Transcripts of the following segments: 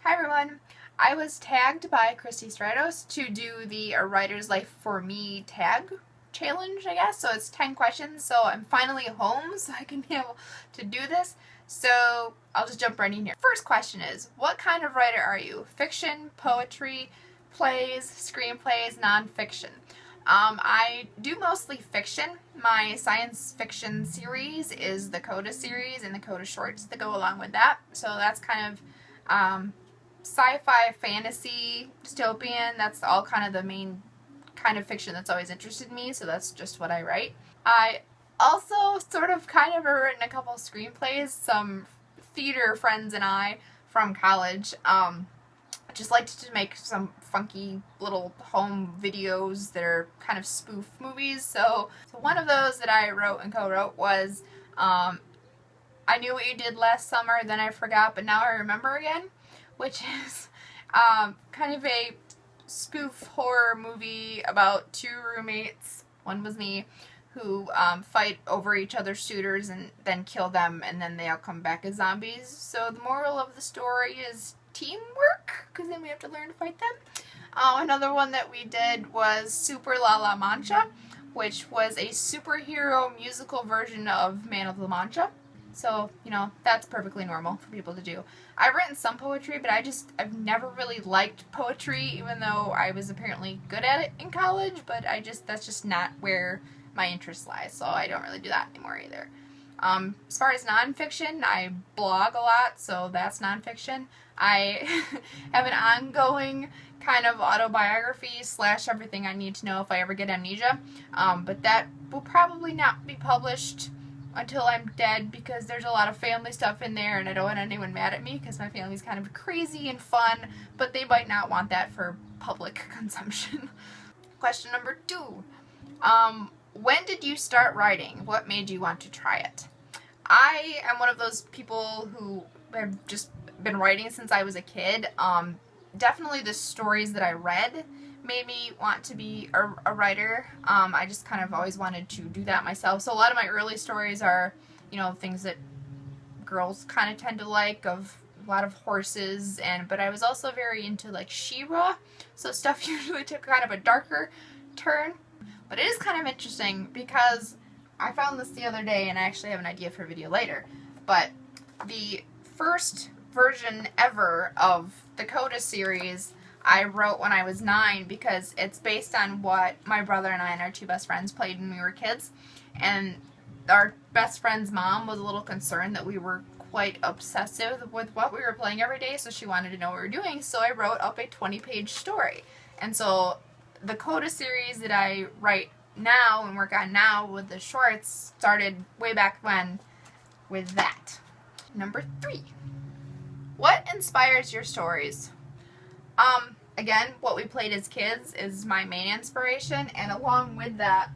Hi everyone! I was tagged by Christie Stratos to do the A Writer's Life for Me tag challenge, I guess. So it's 10 questions, so I'm finally home so I can be able to do this. So I'll just jump right in here. First question is, what kind of writer are you? Fiction, poetry, plays, screenplays, nonfiction? I do mostly fiction. My science fiction series is the Coda series and the Coda shorts that go along with that. So that's kind of sci-fi, fantasy, dystopian. That's all kind of the main kind of fiction that's always interested me, so that's just what I write. I also sort of kind of have written a couple screenplays. Some theater friends and I from college just liked to make some funky little home videos that are kind of spoof movies. So one of those that I wrote and co-wrote was I Knew What You Did Last Summer, Then I Forgot, But Now I Remember Again, which is kind of a spoof horror movie about two roommates, one was me, who fight over each other's suitors and then kill them, and then they all come back as zombies. So the moral of the story is teamwork, because then we have to learn to fight them. Another one that we did was Super La La Mancha, which was a superhero musical version of Man of La Mancha. So, you know, that's perfectly normal for people to do. I've written some poetry, but I've never really liked poetry, even though I was apparently good at it in college, but that's just not where my interest lies, so I don't really do that anymore either. As far as nonfiction, I blog a lot, so that's nonfiction. I have an ongoing kind of autobiography / everything I need to know if I ever get amnesia, but that will probably not be published until I'm dead, because there's a lot of family stuff in there and I don't want anyone mad at me because my family's kind of crazy and fun, but they might not want that for public consumption. Question number 2. When did you start writing? What made you want to try it? I am one of those people who have just been writing since I was a kid. Definitely the stories that I read made me want to be a writer. I just kind of always wanted to do that myself. So a lot of my early stories are, you know, things that girls kind of tend to like, of a lot of horses, but I was also very into like She-Ra, so stuff usually took kind of a darker turn. But it is kind of interesting because I found this the other day, and I actually have an idea for a video later, but the first version ever of the Coda series I wrote when I was 9, because it's based on what my brother and I and our two best friends played when we were kids. And our best friend's mom was a little concerned that we were quite obsessive with what we were playing every day, so she wanted to know what we were doing, so I wrote up a 20-page story. And so the Coda series that I write now and work on now with the shorts started way back when with that. Number 3. What inspires your stories? Again, what we played as kids is my main inspiration, and along with that,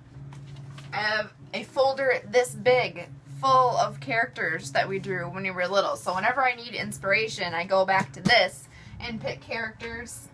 I have a folder this big full of characters that we drew when we were little. So whenever I need inspiration, I go back to this and pick characters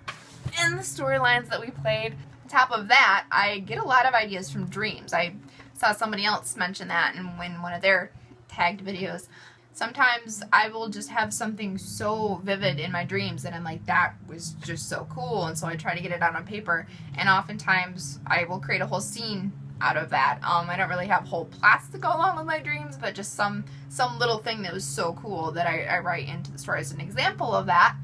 and the storylines that we played. On top of that, I get a lot of ideas from dreams. I saw somebody else mention that in one of their tagged videos. Sometimes I will just have something so vivid in my dreams that I'm like, that was just so cool, and so I try to get it out on paper, and oftentimes I will create a whole scene out of that. I don't really have whole plots to go along with my dreams, but just some little thing that was so cool that I write into the story. As an example of that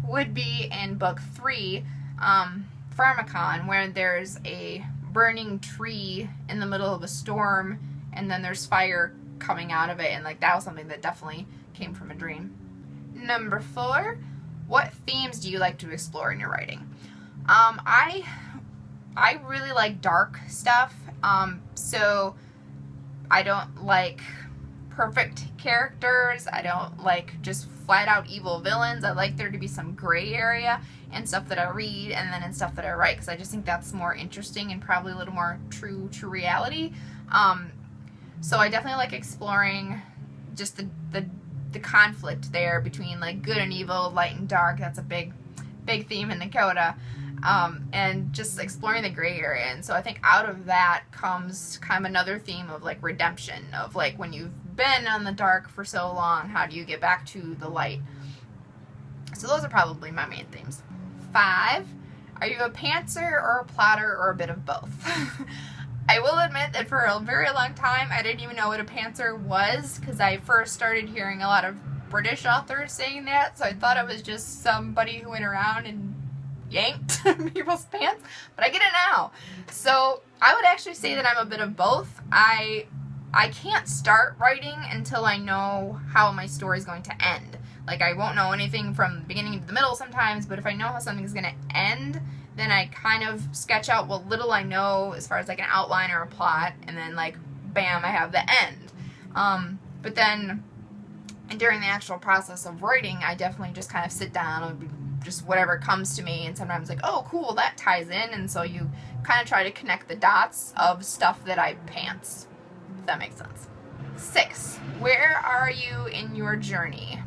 would be in book 3, Pharmacon, where there's a burning tree in the middle of a storm, and then there's fire coming out of it, and like that was something that definitely came from a dream. Number 4, what themes do you like to explore in your writing? I really like dark stuff, so I don't like perfect characters. I don't like just flat out evil villains. I like there to be some gray area in stuff that I read and then in stuff that I write, because I just think that's more interesting and probably a little more true to reality. So I definitely like exploring just the conflict there between like good and evil, light and dark. That's a big theme in the Coda. And just exploring the gray area. And so I think out of that comes kind of another theme of like redemption, of like when you've been on the dark for so long, how do you get back to the light? So those are probably my main themes. 5, are you a pantser or a plotter or a bit of both? I will admit that for a very long time I didn't even know what a pantser was, because I first started hearing a lot of British authors saying that, so I thought it was just somebody who went around and yanked people's pants, but I get it now. So I would actually say that I'm a bit of both. I can't start writing until I know how my story is going to end. Like, I won't know anything from the beginning to the middle sometimes, but if I know how something's going to end, then I kind of sketch out what little I know as far as like an outline or a plot, and then like, bam, I have the end. But then during the actual process of writing, I definitely just kind of sit down and just whatever comes to me, and sometimes like, oh cool, that ties in, and so you kind of try to connect the dots of stuff that I pants, if that makes sense. 6, where are you in your journey?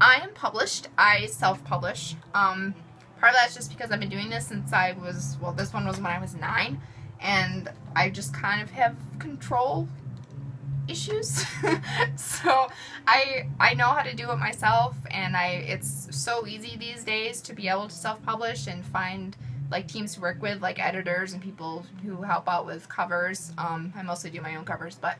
I am published. I self-publish. Part of that's just because I've been doing this since I was, well, this one was when I was 9, and I just kind of have control issues. So I know how to do it myself, and it's so easy these days to be able to self-publish and find like teams to work with, like editors and people who help out with covers. I mostly do my own covers, but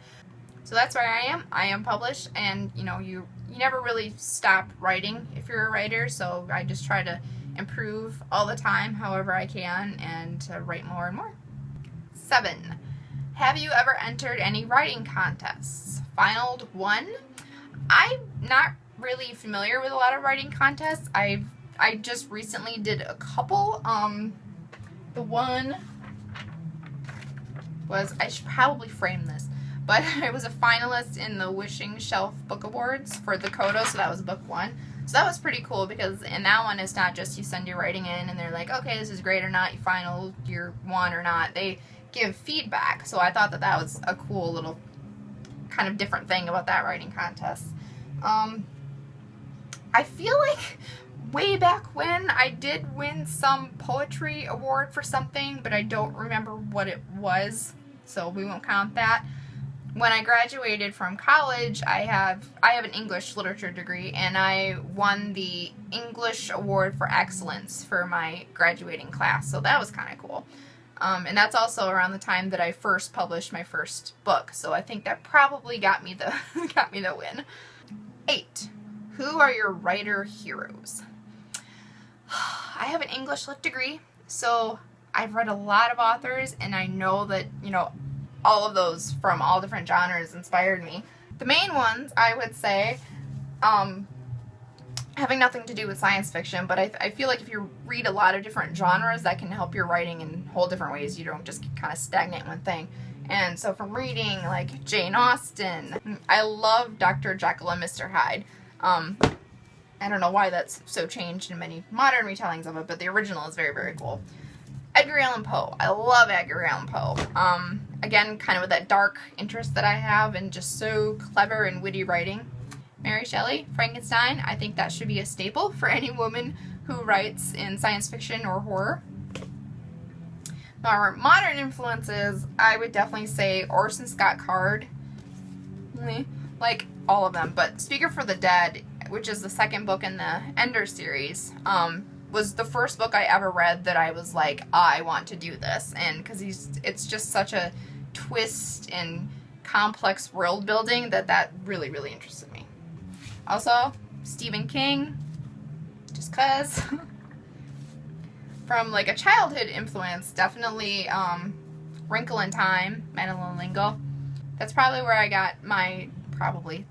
so that's where I am. I am published, and you know, you never really stop writing if you're a writer, so I just try to improve all the time however I can, and to write more and more. 7, have you ever entered any writing contests? Finaled 1. I'm not really familiar with a lot of writing contests. I just recently did a couple. The one was, I should probably frame this, but I was a finalist in the Wishing Shelf Book Awards for the Coda, so that was book 1. So that was pretty cool, because in that one it's not just you send your writing in and they're like, okay, this is great or not, you final, you're 1 or not. They give feedback, so I thought that that was a cool little kind of different thing about that writing contest. I feel like way back when I did win some poetry award for something, but I don't remember what it was, so we won't count that. When I graduated from college, I have an English literature degree, and I won the English Award for Excellence for my graduating class, so that was kind of cool. And that's also around the time that I first published my first book, so I think that probably got me the win. 8, who are your writer heroes? I have an English lit degree, so I've read a lot of authors, and I know that, you know, all of those from all different genres inspired me. The main ones, I would say, having nothing to do with science fiction, but I feel like if you read a lot of different genres, that can help your writing in whole different ways. You don't just kind of stagnate in one thing. And so from reading like Jane Austen, I love Dr. Jekyll and Mr Hyde. I don't know why that's so changed in many modern retellings of it, but the original is very, very cool. Edgar Allan Poe. I love Edgar Allan Poe. Again, kind of with that dark interest that I have, and just so clever and witty writing. Mary Shelley, Frankenstein. I think that should be a staple for any woman who writes in science fiction or horror. Our modern influences, I would definitely say Orson Scott Card. Like all of them, but Speaker for the Dead, which is the second book in the Ender series, was the first book I ever read that I was like, I want to do this. And because it's just such a twist and complex world building that really, really interested me. Also, Stephen King, just cause. From like a childhood influence, definitely Wrinkle in Time, Madeline L'Engle. That's probably where I got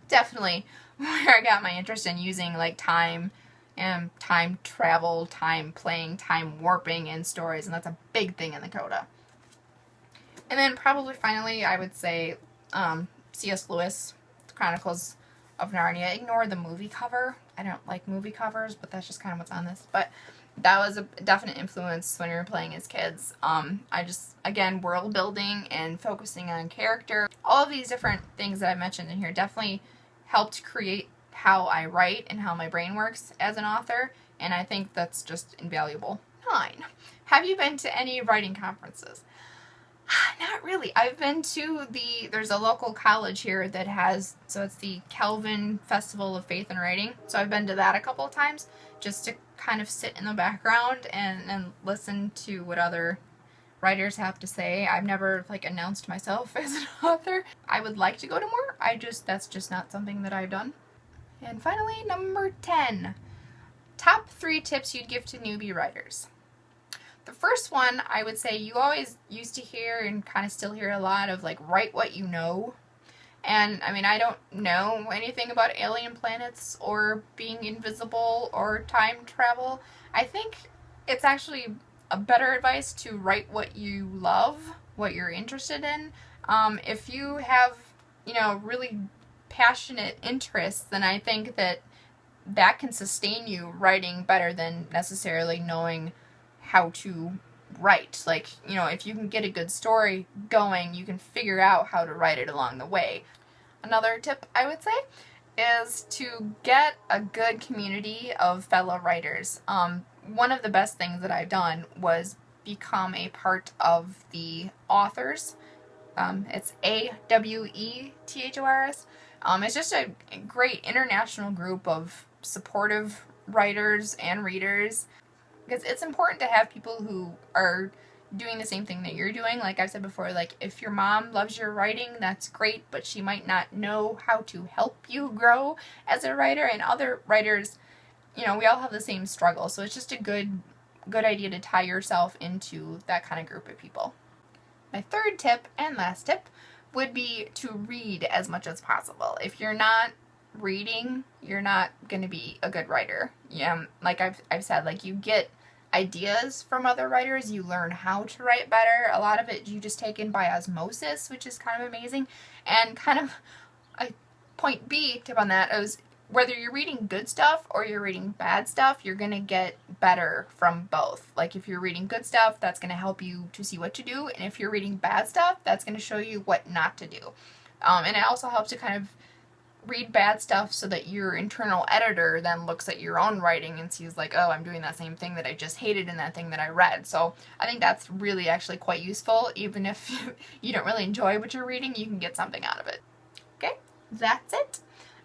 definitely where I got my interest in using like time and time travel, time playing, time warping in stories, and that's a big thing in the Coda. And then probably finally I would say C.S. Lewis, The Chronicles of Narnia. Ignore the movie cover. I don't like movie covers, but that's just kind of what's on this. But that was a definite influence when we were playing as kids. I just, again, world building and focusing on character. All of these different things that I mentioned in here definitely helped create how I write and how my brain works as an author, and I think that's just invaluable. 9. Have you been to any writing conferences? Not really. I've been to there's a local college here that has, so it's the Calvin Festival of Faith and Writing. So I've been to that a couple of times just to kind of sit in the background and listen to what other writers have to say. I've never like announced myself as an author. I would like to go to more. That's just not something that I've done. And finally, number 10. Top 3 tips you'd give to newbie writers. The first one, I would say, you always used to hear and kind of still hear a lot of like, write what you know. And I mean, I don't know anything about alien planets or being invisible or time travel. I think it's actually a better advice to write what you love, what you're interested in. If you have, really passionate interests, then I think that can sustain you writing better than necessarily knowing how to write. Like, if you can get a good story going, you can figure out how to write it along the way. Another tip I would say is to get a good community of fellow writers. One of the best things that I've done was become a part of the authors. It's AWETHORS. It's just a great international group of supportive writers and readers. Because it's important to have people who are doing the same thing that you're doing. Like I've said before, like if your mom loves your writing, that's great, but she might not know how to help you grow as a writer. And other writers, we all have the same struggle. So it's just a good idea to tie yourself into that kind of group of people. My third tip and last tip would be to read as much as possible. If you're not reading, you're not going to be a good writer. Like I've said, like you get ideas from other writers, you learn how to write better. A lot of it you just take in by osmosis, which is kind of amazing. And kind of a point B tip on that is whether you're reading good stuff or you're reading bad stuff, you're going to get better from both. Like if you're reading good stuff, that's going to help you to see what to do. And if you're reading bad stuff, that's going to show you what not to do. And it also helps to kind of read bad stuff so that your internal editor then looks at your own writing and sees like, oh, I'm doing that same thing that I just hated in that thing that I read. So I think that's really actually quite useful. Even if you don't really enjoy what you're reading, you can get something out of it. Okay, that's it.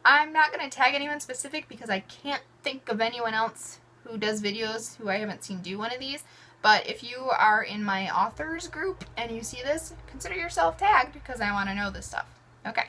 I'm not going to tag anyone specific because I can't think of anyone else who does videos who I haven't seen do one of these. But if you are in my authors group and you see this, consider yourself tagged because I want to know this stuff. Okay.